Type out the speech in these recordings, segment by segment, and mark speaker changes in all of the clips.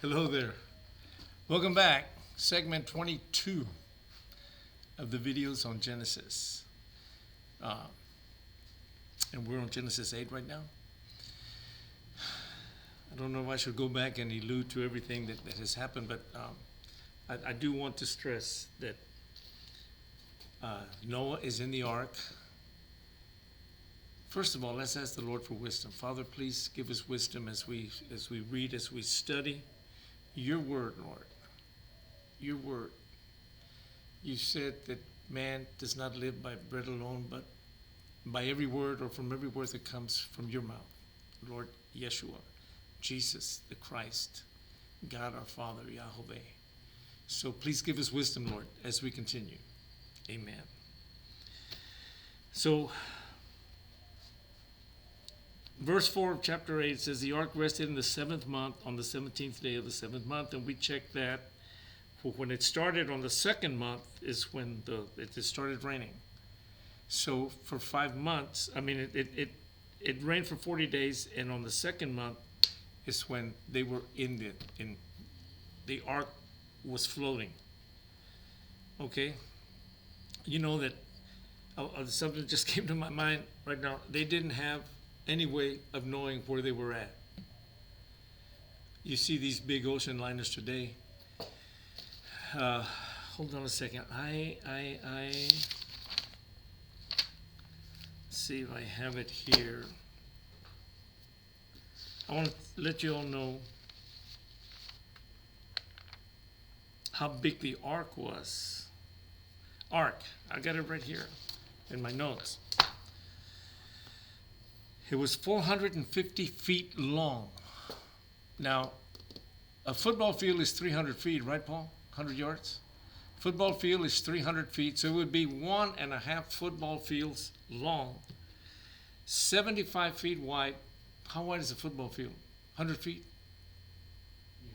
Speaker 1: Hello there. Welcome back. Segment 22 of the videos on Genesis. Uh, and we're on Genesis 8 right now. I don't know if I should go back and allude to everything that has happened, but I do want to stress that Noah is in the ark. First of all, let's ask the Lord for wisdom. Father, please give us wisdom as we read, as we study your word, Lord. Your word. You said that man does not live by bread alone, but by every word or from every word that comes from your mouth. Lord Yeshua, Jesus, the Christ, God our Father, Yahweh. So please give us wisdom, Lord, as we continue. Amen. So, verse 4 of chapter 8 says, the ark rested in the 7th month on the 17th day of the 7th month. And we checked that when it started on the 2nd month is when it started raining. So for 5 months, it rained for 40 days. And on the 2nd month is when they were in the ark was floating. Okay? You know that something just came to my mind right now. They didn't have any way of knowing where they were at. You see these big ocean liners today. Hold on a second. Let's see if I have it here. I want to let you all know how big the ark was. Ark. I got it right here in my notes. It was 450 feet long. Now, a football field is 300 feet, right, Paul? 100 yards? Football field is 300 feet, so it would be 1.5 football fields long, 75 feet wide. How wide is a football field? 100 feet?
Speaker 2: Yeah,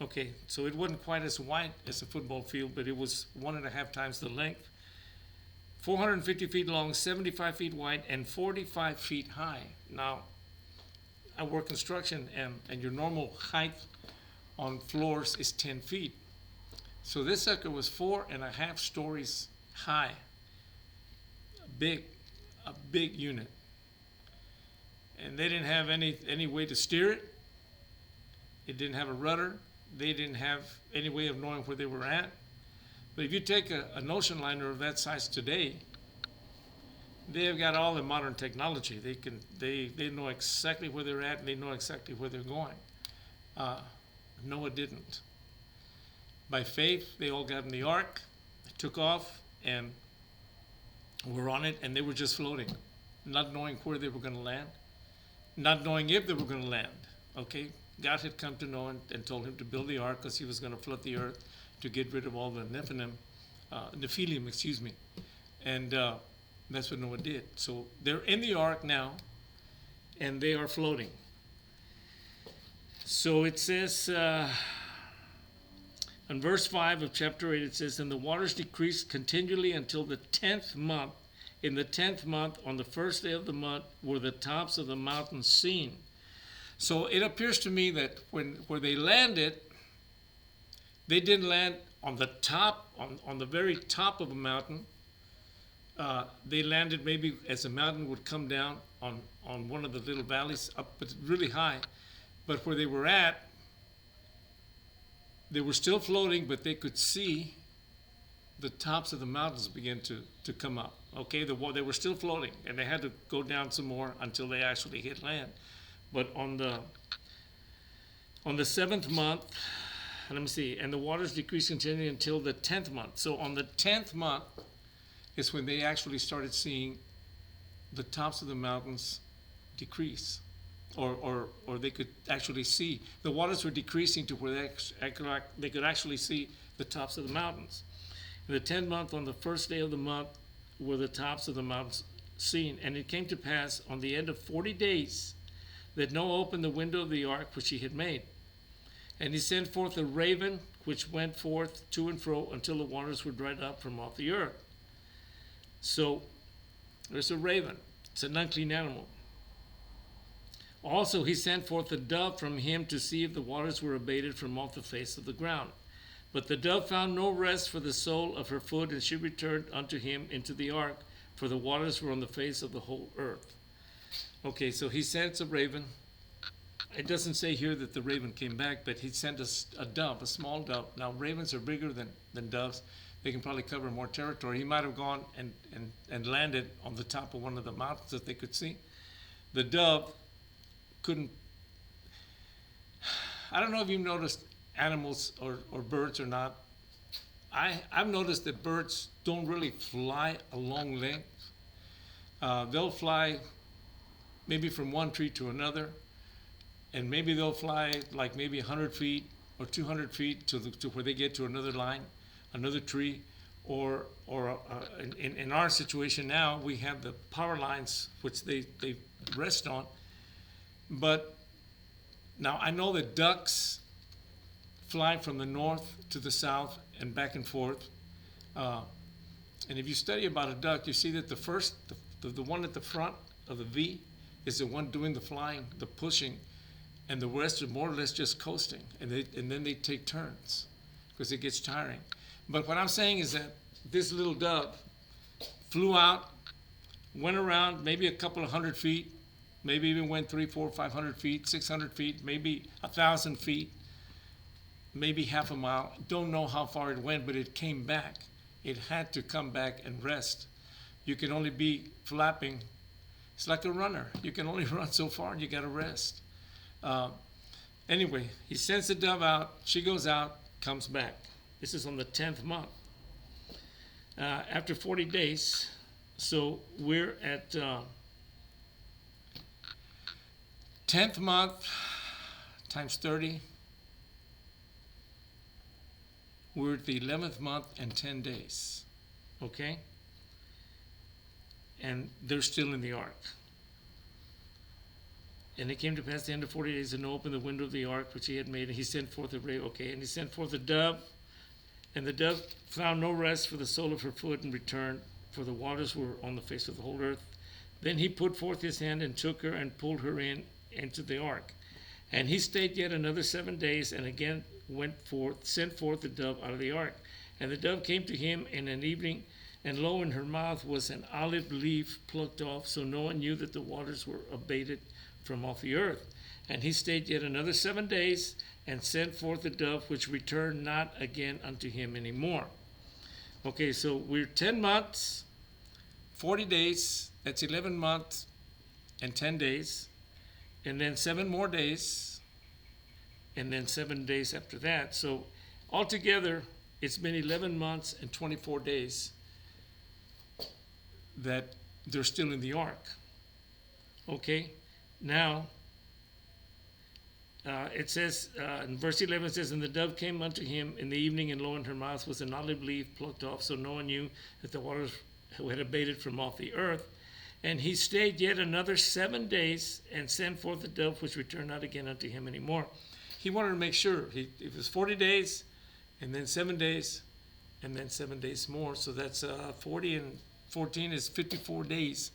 Speaker 2: probably.
Speaker 1: Okay, so it wasn't quite as wide as a football field, but it was 1.5 times the length. 450 feet long, 75 feet wide, and 45 feet high. Now, I work construction, and your normal height on floors is 10 feet. So this sucker was 4.5 stories high. A big unit. And they didn't have any way to steer it. It didn't have a rudder. They didn't have any way of knowing where they were at. But if you take an ocean liner of that size today, they've got all the modern technology. They know exactly where they're at, and they know exactly where they're going. Noah didn't. By faith, they all got in the ark, took off, and were on it, and they were just floating, not knowing where they were going to land, not knowing if they were going to land. Okay, God had come to Noah and told him to build the ark because he was going to flood the earth to get rid of all the Nephilim, excuse me. And that's what Noah did. So they're in the ark now, and they are floating. So it says, in verse 5 of chapter 8, it says, and the waters decreased continually until the 10th month. In the 10th month, on the first day of the month, were the tops of the mountains seen. So it appears to me that where they landed, they didn't land on the top, on the very top of a mountain. They landed maybe as the mountain would come down on one of the little valleys up, but really high. But where they were at, they were still floating, but they could see the tops of the mountains begin to come up. Okay, they were still floating, and they had to go down some more until they actually hit land. But on the 7th month, let me see, and the waters decreased continually until the 10th month. So on the 10th month is when they actually started seeing the tops of the mountains decrease, or they could actually see. The waters were decreasing to where they could actually see the tops of the mountains. In the 10th month, on the first day of the month, were the tops of the mountains seen. And it came to pass on the end of 40 days that Noah opened the window of the ark which he had made. And he sent forth a raven, which went forth to and fro until the waters were dried up from off the earth. So there's a raven. It's an unclean animal. Also he sent forth a dove from him to see if the waters were abated from off the face of the ground. But the dove found no rest for the sole of her foot, and she returned unto him into the ark, for the waters were on the face of the whole earth. Okay, so he sends a raven. It doesn't say here that the raven came back, but he sent a dove, a small dove. Now, ravens are bigger than doves. They can probably cover more territory. He might have gone and landed on the top of one of the mountains that they could see. The dove couldn't. I don't know if you've noticed animals or birds or not. I've noticed that birds don't really fly a long length. They'll fly maybe from one tree to another, and maybe they'll fly like maybe 100 feet or 200 feet to where they get to another line, another tree, or in our situation now, we have the power lines which they rest on. But now I know that ducks fly from the north to the south and back and forth. And if you study about a duck, you see that the one at the front of the V is the one doing the flying, the pushing, and the rest are more or less just coasting. And then they take turns because it gets tiring. But what I'm saying is that this little dove flew out, went around maybe a couple of 100 feet, maybe even went 300, 400, 500 feet, 600 feet, maybe 1,000 feet, maybe half a mile. Don't know how far it went, but it came back. It had to come back and rest. You can only be flapping. It's like a runner. You can only run so far, and you got to rest. Anyway, he sends the dove out. She goes out, comes back. This is on the 10th month. After 40 days, so we're at 10th month times 30. We're at the 11th month and 10 days. Okay? And they're still in the ark. And it came to pass the end of 40 days, and Noah opened the window of the ark which he had made, and he sent forth a raven. Okay, and he sent forth a dove, and the dove found no rest for the sole of her foot, and returned, for the waters were on the face of the whole earth. Then he put forth his hand and took her and pulled her into the ark. And he stayed yet another 7 days, and again sent forth the dove out of the ark. And the dove came to him in an evening, and lo, in her mouth was an olive leaf plucked off. So Noah knew that the waters were abated from off the earth. And he stayed yet another 7 days, and sent forth the dove, which returned not again unto him anymore. Okay, so we're 10 months, 40 days, that's 11 months and 10 days, and then 7 more days, and then 7 days after that. So altogether, it's been 11 months and 24 days that they're still in the ark. Okay, now it says in verse 11, it says, and the dove came unto him in the evening, and lo, in her mouth was an olive leaf plucked off. So Noah knew that the waters had abated from off the earth. And he stayed yet another 7 days, and sent forth the dove, which returned not again unto him anymore. He wanted to make sure. It was 40 days, and then 7 days, and then 7 days more. So that's 40 and 14 is 54 days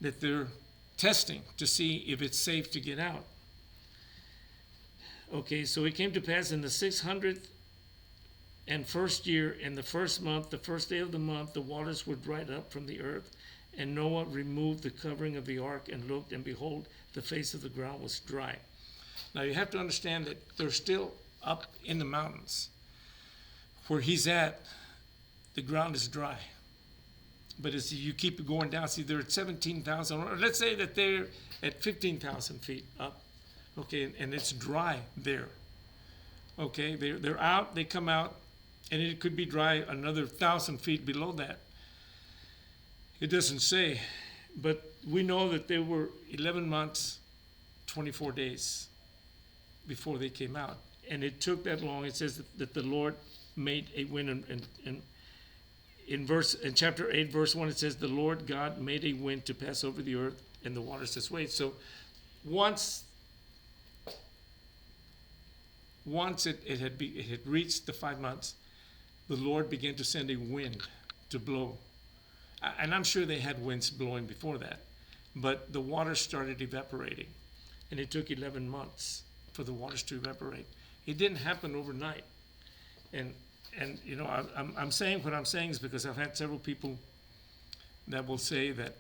Speaker 1: that they're testing to see if it's safe to get out. Okay, so it came to pass in the 600th and first year, in the first month, the first day of the month, the waters were dried up from the earth. And Noah removed the covering of the ark, and looked, and behold, the face of the ground was dry. Now you have to understand that they're still up in the mountains. Where he's at, the ground is dry. But as you keep going down, see, they're at 17,000, or let's say that they're at 15,000 feet up. Okay, and it's dry there. Okay, they're out, they come out, and it could be dry another 1,000 feet below that. It doesn't say, but we know that they were 11 months, 24 days before they came out. And it took that long. It says that the Lord made a wind. And in chapter 8, verse 1, it says, the Lord God made a wind to pass over the earth, and the waters to sway. So once it had reached the 5 months, the Lord began to send a wind to blow. And I'm sure they had winds blowing before that, but the water started evaporating. and it took 11 months for the waters to evaporate. It didn't happen overnight. And you know, I'm saying what I'm saying is because I've had several people that will say that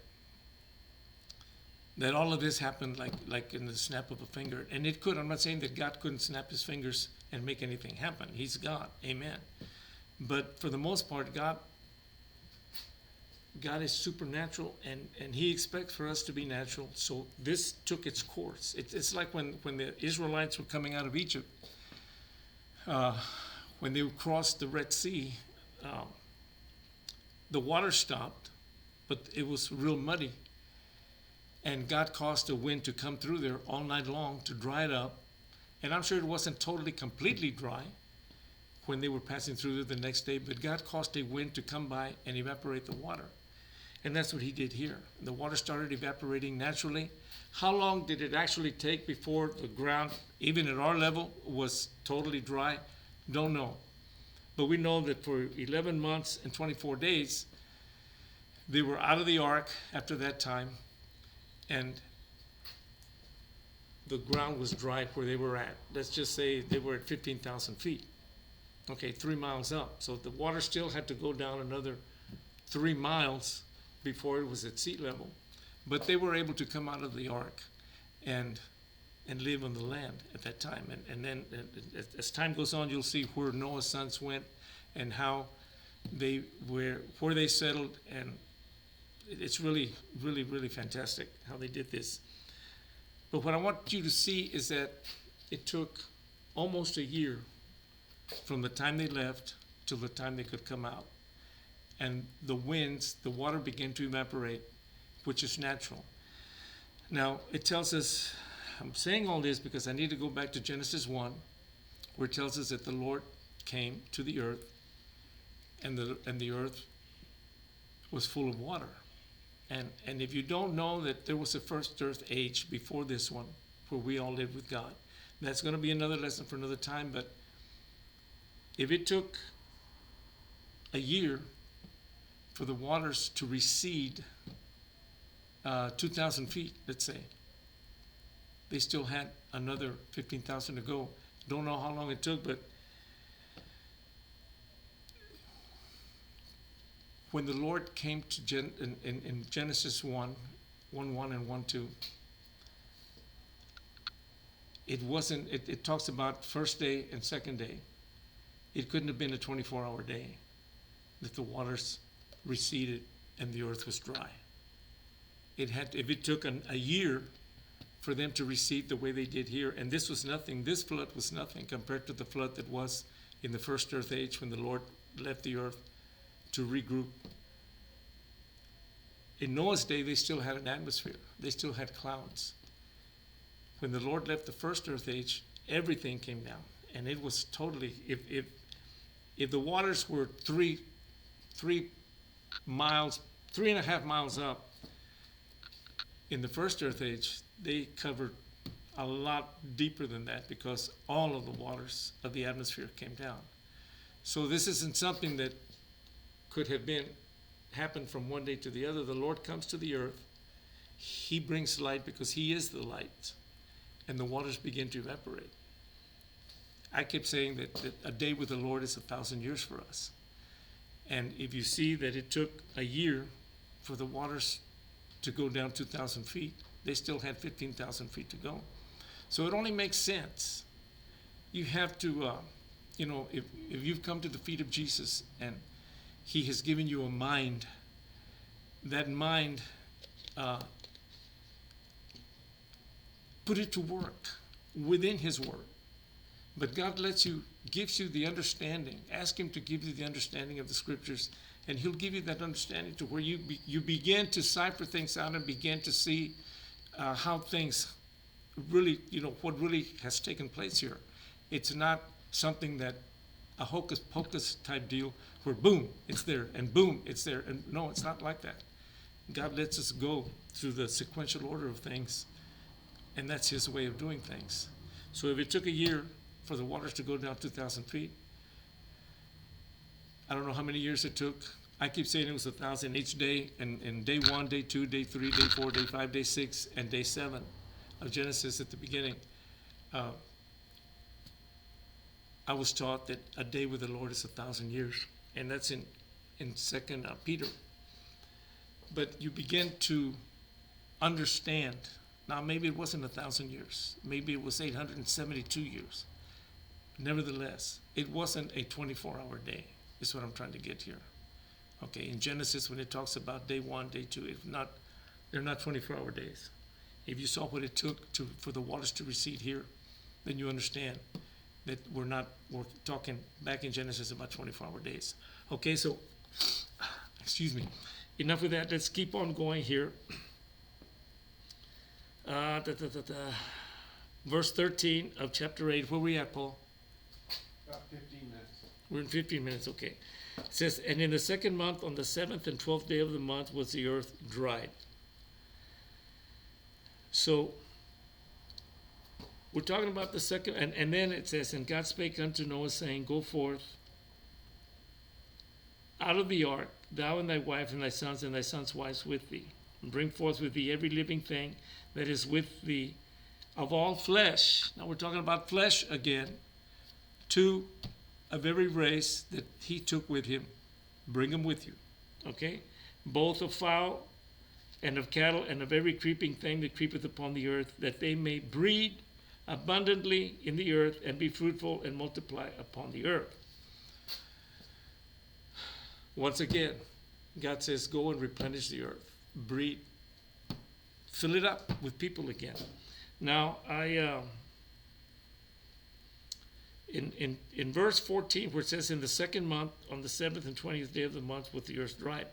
Speaker 1: all of this happened like in the snap of a finger. And it could. I'm not saying that God couldn't snap his fingers and make anything happen. He's God. Amen. But for the most part, God is supernatural, and he expects for us to be natural. So this took its course. It's like when the Israelites were coming out of Egypt, when they crossed the Red Sea, the water stopped, but it was real muddy. And God caused a wind to come through there all night long to dry it up. And I'm sure it wasn't totally, completely dry when they were passing through there the next day, but God caused a wind to come by and evaporate the water. And that's what he did here. The water started evaporating naturally. How long did it actually take before the ground, even at our level, was totally dry? Don't know. But we know that for 11 months and 24 days, they were out of the ark after that time, and the ground was dry where they were at. Let's just say they were at 15,000 feet. Okay, 3 miles up. So the water still had to go down another 3 miles before it was at sea level. But they were able to come out of the ark and live on the land at that time. And then as time goes on, you'll see where Noah's sons went and how they were, where they settled. And it's really, really, really fantastic how they did this. But what I want you to see is that it took almost a year from the time they left till the time they could come out. And the winds, the water began to evaporate, which is natural. Now, it tells us, I'm saying all this because I need to go back to Genesis 1, where it tells us that the Lord came to the earth, and the earth was full of water. And if you don't know that there was a first earth age before this one, where we all lived with God, that's going to be another lesson for another time. But if it took a year for the waters to recede 2,000 feet, let's say, they still had another 15,000 to go. Don't know how long it took, but when the Lord came to in Genesis 1:1 and 1:2, it wasn't. It talks about first day and second day. It couldn't have been a 24-hour day that the waters receded and the earth was dry. It had. If it took a year for them to recede the way they did here, and this was nothing. This flood was nothing compared to the flood that was in the first earth age when the Lord left the earth to regroup. In Noah's day, they still had an atmosphere. They still had clouds. When the Lord left the first earth age, everything came down, and it was totally. If the waters were 3.5 miles up in the first earth age, they covered a lot deeper than that because all of the waters of the atmosphere came down. So this isn't something that could have happened from one day to the other. The Lord comes to the earth. He brings light because he is the light, and the waters begin to evaporate. I kept saying that a day with the Lord is 1,000 years for us. And if you see that it took a year for the waters to go down 2,000 feet, they still had 15,000 feet to go. So it only makes sense. You have to, if you've come to the feet of Jesus and he has given you a mind, that mind, put it to work within his word. But God gives you the understanding. Ask him to give you the understanding of the scriptures, and he'll give you that understanding to where you begin to cipher things out and begin to see how things really, what really has taken place here. It's not something that a hocus pocus type deal where boom, it's there, and boom, it's there. And no, it's not like that. God lets us go through the sequential order of things, and that's his way of doing things. So if it took a year for the waters to go down 2,000 feet, I don't know how many years it took. I keep saying it was 1,000 each day, and day 1, day 2, day 3, day 4, day 5, day 6, and day 7 of Genesis at the beginning, uh, I was taught that a day with the Lord is 1,000 years, and that's in Second Peter. But you begin to understand. Now, maybe it wasn't 1,000 years. Maybe it was 872 years. Nevertheless, it wasn't a 24-hour day, is what I'm trying to get here. Okay, in Genesis, when it talks about day one, day two, they're not 24-hour days. If you saw what it took for the waters to recede here, then you understand that we're talking back in Genesis about 24-hour days. Okay, so, excuse me. Enough with that. Let's keep on going here. Verse 13 of chapter 8. Where are we at, Paul?
Speaker 2: About 15 minutes.
Speaker 1: We're in 15 minutes, okay. It says, and in the second month, on the 7th and 12th day of the month, was the earth dried. So, we're talking about the second, and then it says, and God spake unto Noah, saying, go forth out of the ark, thou and thy wife and thy sons' wives with thee. And bring forth with thee every living thing that is with thee of all flesh. Now we're talking about flesh again. 2 of every race that he took with him. Bring them with you. Okay? Both of fowl and of cattle and of every creeping thing that creepeth upon the earth, that they may breed abundantly in the earth and be fruitful and multiply upon the earth. Once again, God says, go and replenish the earth. Breed. Fill it up with people again. Now, in verse 14, where it says, in the second month, on the 7th and 20th day of the month, was the earth dried.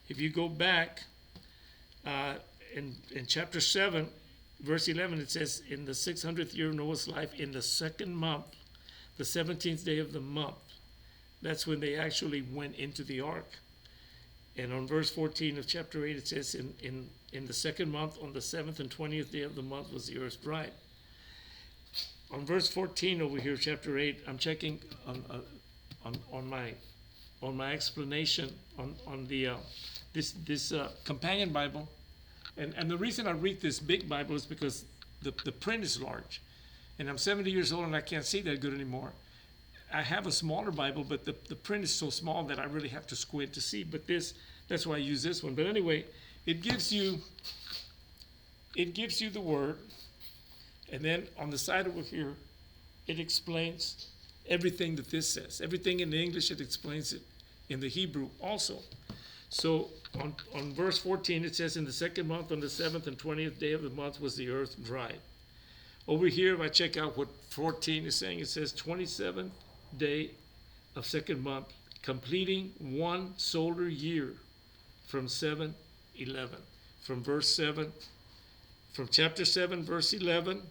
Speaker 1: If you go back in chapter 7, verse 11, it says, in the 600th year of Noah's life, in the second month, the 17th day of the month, that's when they actually went into the ark. And on verse 14 of chapter 8, it says, in the second month, on the 7th and 20th day of the month, was the earth dried. On verse 14 over here, chapter 8, I'm checking on my explanation on the this companion Bible, and the reason I read this big Bible is because the print is large, and I'm 70 years old and I can't see that good anymore. I have a smaller Bible, but the print is so small that I really have to squint to see. But that's why I use this one. But anyway, it gives you the word, and then on the side over here, it explains everything that this says. Everything in the English, it explains it in the Hebrew also. So on verse 14, it says, in the second month, on the 7th and 20th day of the month, was the earth dried. Over here, if I check out what 14 is saying, it says 27th day of second month, completing 1 solar year from 7:11. From verse 7, from chapter 7, verse 11,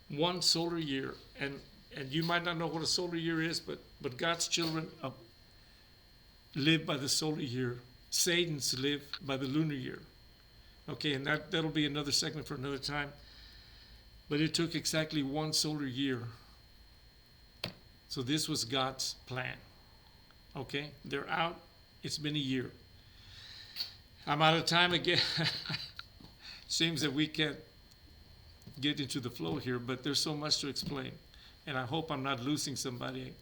Speaker 1: 1 solar year. And you might not know what a solar year is, but God's children live by the solar year. Satan's live by the lunar year. Okay, and that'll be another segment for another time. But it took exactly 1 solar year. So this was God's plan. Okay, they're out. It's been a year. I'm out of time again. Seems that we can't get into the flow here, but there's so much to explain. And I hope I'm not losing somebody.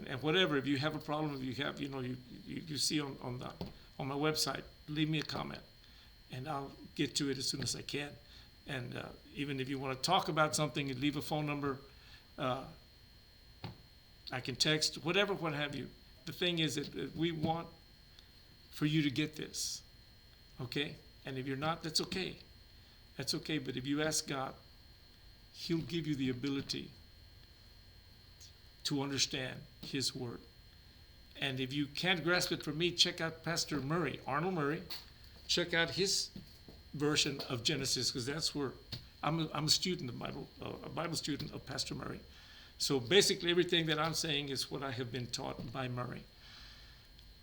Speaker 1: And whatever, if you have a problem, if you have, you see on my website, leave me a comment, and I'll get to it as soon as I can. And even if you want to talk about something, leave a phone number. I can text, whatever, what have you. The thing is that we want for you to get this, okay? And if you're not, that's okay. That's okay, but if you ask God, He'll give you the ability to understand His Word. And if you can't grasp it from me, check out Pastor Murray, Arnold Murray. Check out his version of Genesis, because that's where I'm a student of Bible, a Bible student of Pastor Murray. So basically everything that I'm saying is what I have been taught by Murray.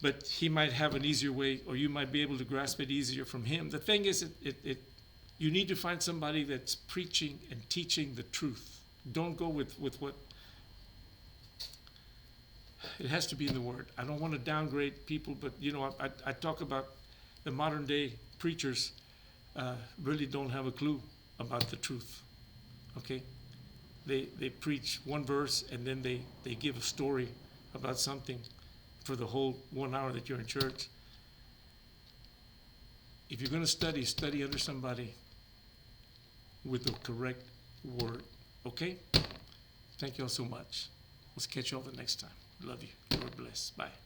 Speaker 1: But he might have an easier way, or you might be able to grasp it easier from him. The thing is, you need to find somebody that's preaching and teaching the truth. Don't go with what, it has to be in the Word. I don't want to downgrade people, but I talk about the modern day preachers really don't have a clue. about the truth. Okay? They preach one verse and then they give a story about something for the whole 1 hour that you're in church. If you're going to study under somebody with the correct word. Okay? Thank you all so much. Let's catch you all the next time. Love you. Lord bless. Bye.